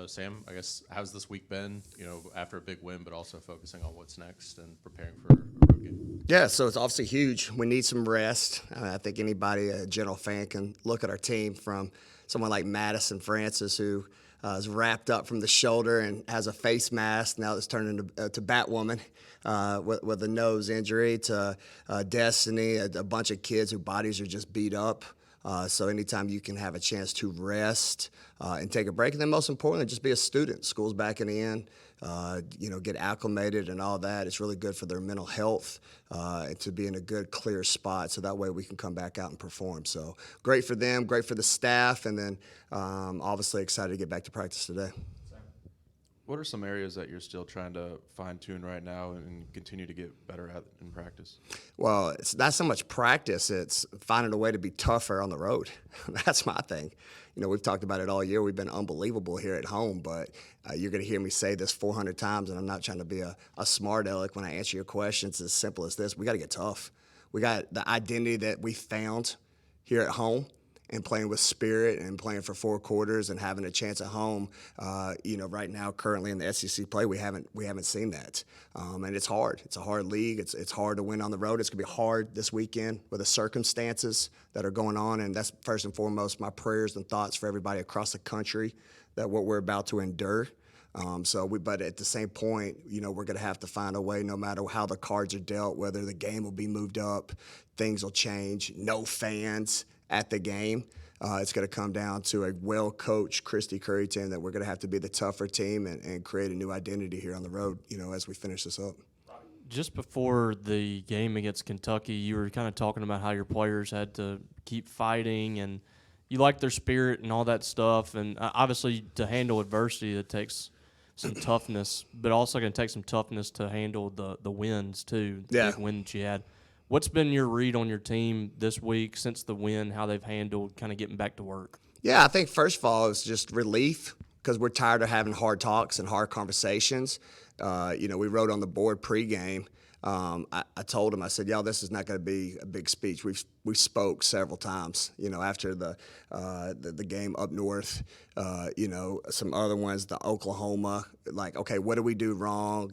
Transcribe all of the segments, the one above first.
Sam, I guess, how's this week been, after a big win, but also focusing on what's next and preparing for a road game? Yeah, so it's obviously huge. We need some rest. I think anybody, a general fan, can look at our team from someone like Madison Francis, who is wrapped up from the shoulder and has a face mask now that's turned into to Batwoman with a nose injury, to Destiny, a bunch of kids whose bodies are just beat up. So anytime you can have a chance to rest and take a break, and then most importantly, just be a student. School's back in the end, get acclimated and all that. It's really good for their mental health and to be in a good, clear spot. So that way we can come back out and perform. So great for them, great for the staff, and then obviously excited to get back to practice today. What are some areas that you're still trying to fine-tune right now and continue to get better at in practice? Well, it's not so much practice. It's finding a way to be tougher on the road. That's my thing. We've talked about it all year. We've been unbelievable here at home, but you're going to hear me say this 400 times, and I'm not trying to be a smart aleck when I answer your questions. It's as simple as this. We got to get tough. We got the identity that we found here at home, and playing with spirit and playing for 4 quarters and having a chance at home. Right now, currently in the SEC play, we haven't seen that, and it's hard. It's a hard league. It's hard to win on the road. It's gonna be hard this weekend with the circumstances that are going on, and that's first and foremost my prayers and thoughts for everybody across the country that what we're about to endure. But at the same point, we're going to have to find a way, no matter how the cards are dealt, whether the game will be moved up, things will change, no fans at the game. It's going to come down to a well-coached Christy Curry team that we're going to have to be the tougher team and create a new identity here on the road, as we finish this up. Just before the game against Kentucky, you were kind of talking about how your players had to keep fighting, and you like their spirit and all that stuff. And obviously, to handle adversity, it takes some toughness, but also going to take some toughness to handle the wins too. The big win that you had. What's been your read on your team this week since the win, how they've handled kind of getting back to work? Yeah, I think first of all, it's just relief because we're tired of having hard talks and hard conversations. We wrote on the board pregame. I told him, I said, y'all, this is not going to be a big speech. We spoke several times, after the game up north, some other ones, the Oklahoma, like, okay, what do we do wrong?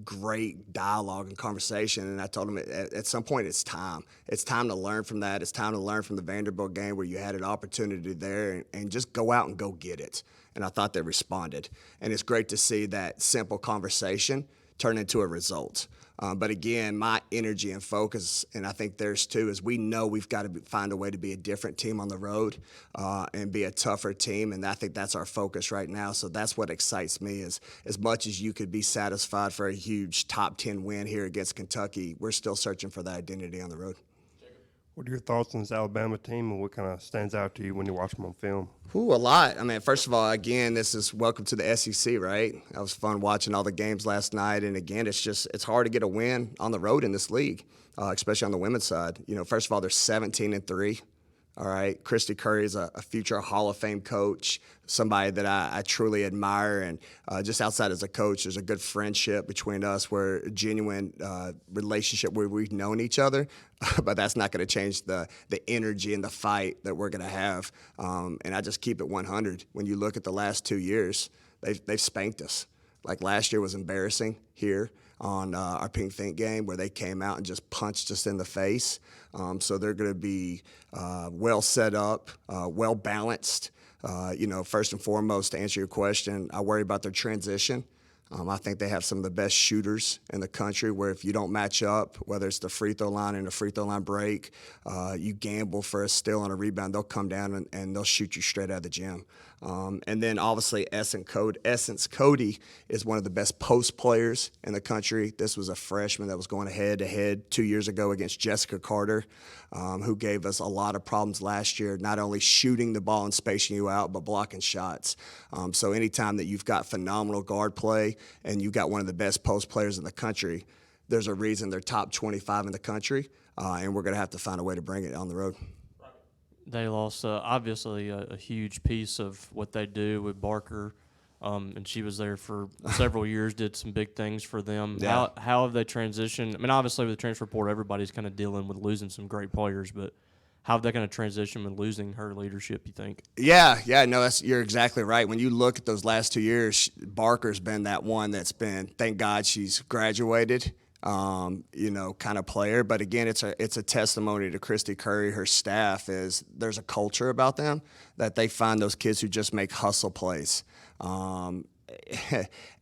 Great dialogue and conversation. And I told him at some point it's time. It's time to learn from that. It's time to learn from the Vanderbilt game where you had an opportunity there and just go out and go get it. And I thought they responded. And it's great to see that simple conversation turn into a result. But again, my energy and focus, and I think theirs too, is we know we've got to find a way to be a different team on the road and be a tougher team, and I think that's our focus right now. So that's what excites me is as much as you could be satisfied for a huge top 10 win here against Kentucky, we're still searching for that identity on the road. What are your thoughts on this Alabama team, and what kind of stands out to you when you watch them on film? A lot. I mean, first of all, again, this is welcome to the SEC, right? It was fun watching all the games last night, and again, it's hard to get a win on the road in this league, especially on the women's side. First of all, they're 17-3. All right, Christy Curry is a future Hall of Fame coach, somebody that I truly admire, and just outside as a coach, there's a good friendship between us, where a genuine relationship where we've known each other, but that's not going to change the energy and the fight that we're going to have. And I just keep it 100. When you look at the last 2 years, they've spanked us. Like last year was embarrassing here on our Pink Think game, where they came out and just punched us in the face. So they're going to be well set up, well balanced. First and foremost, to answer your question, I worry about their transition. I think they have some of the best shooters in the country, where if you don't match up, whether it's the free throw line and the free throw line break, you gamble for a steal and a rebound, they'll come down and they'll shoot you straight out of the gym. And then obviously Essence Cody is one of the best post players in the country. This was a freshman that was going head-to-head 2 years ago against Jessica Carter, who gave us a lot of problems last year, not only shooting the ball and spacing you out, but blocking shots. So anytime that you've got phenomenal guard play and you've got one of the best post players in the country, there's a reason they're top 25 in the country, and we're going to have to find a way to bring it on the road. They lost, obviously, a huge piece of what they do with Barker, and she was there for several years, did some big things for them. Yeah. How have they transitioned? I mean, obviously, with the transfer portal, everybody's kind of dealing with losing some great players, but how they're going to transition when losing her leadership, you think? Yeah, no, you're exactly right. When you look at those last 2 years, Barker's been that one that's been, thank God she's graduated, kind of player. But again, it's a testimony to Christy Curry, her staff, is there's a culture about them that they find those kids who just make hustle plays. And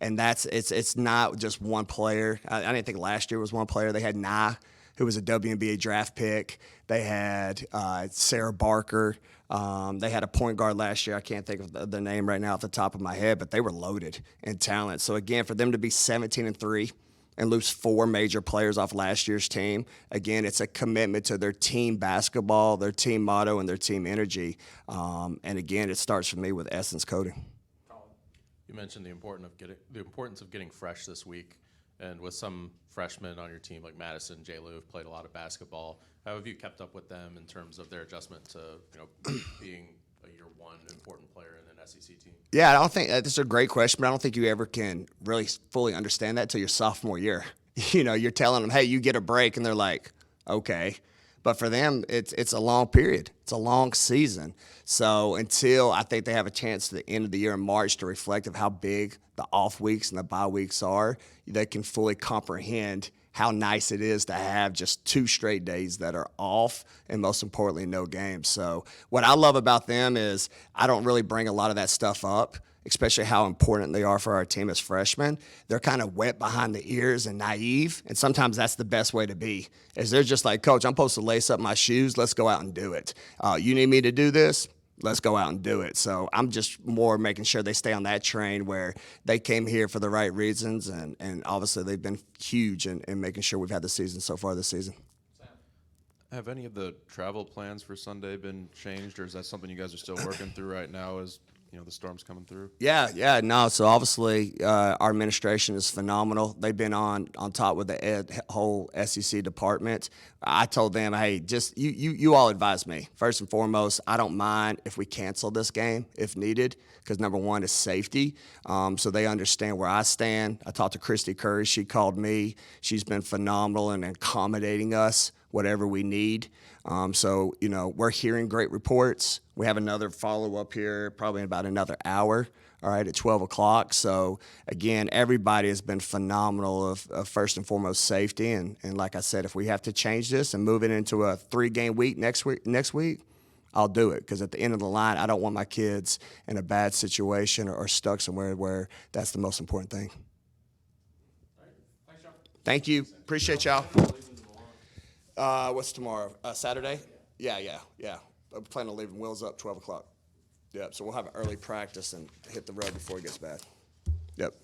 it's not just one player. I didn't think last year was one player. They had Nye, who was a WNBA draft pick. They had Sarah Barker. They had a point guard last year. I can't think of the name right now off the top of my head, but they were loaded in talent. So again, for them to be 17-3 and lose 4 major players off last year's team, again, it's a commitment to their team basketball, their team motto, and their team energy. And again, it starts for me with Essence Coating. You mentioned the importance of getting fresh this week, and with some freshmen on your team like Madison, J. Lou, have played a lot of basketball. How have you kept up with them in terms of their adjustment to being a year one important player in an SEC team? Yeah, I don't think that's a great question, but I don't think you ever can really fully understand that until your sophomore year. You're telling them, hey, you get a break, and they're like, okay. But for them, it's a long period. It's a long season. So until I think they have a chance to the end of the year in March to reflect of how big the off weeks and the bye weeks are, they can fully comprehend how nice it is to have just 2 straight days that are off and, most importantly, no games. So what I love about them is I don't really bring a lot of that stuff up, especially how important they are for our team as freshmen. They're kind of wet behind the ears and naive, and sometimes that's the best way to be, is they're just like, Coach, I'm supposed to lace up my shoes. Let's go out and do it. You need me to do this? Let's go out and do it. So I'm just more making sure they stay on that train where they came here for the right reasons, and obviously they've been huge in making sure we've had the season so far this season. Have any of the travel plans for Sunday been changed, or is that something you guys are still working through right now as the storm's coming through? Yeah, no. So obviously, our administration is phenomenal. They've been on top with the whole SEC department. I told them, hey, just you all advise me. First and foremost, I don't mind if we cancel this game if needed, because number one is safety. So they understand where I stand. I talked to Christy Curry. She called me. She's been phenomenal in accommodating us whatever we need. So we're hearing great reports. We have another follow-up here probably in about another hour, all right, at 12 o'clock. So, again, everybody has been phenomenal of first and foremost safety. And like I said, if we have to change this and move it into a 3-game week next week, I'll do it, because at the end of the line, I don't want my kids in a bad situation or stuck somewhere where that's the most important thing. Thank you. Appreciate y'all. What's tomorrow? Saturday? Yeah. I'm planning on leaving wheels up 12 o'clock. Yep, so we'll have an early practice and hit the road before it gets bad. Yep.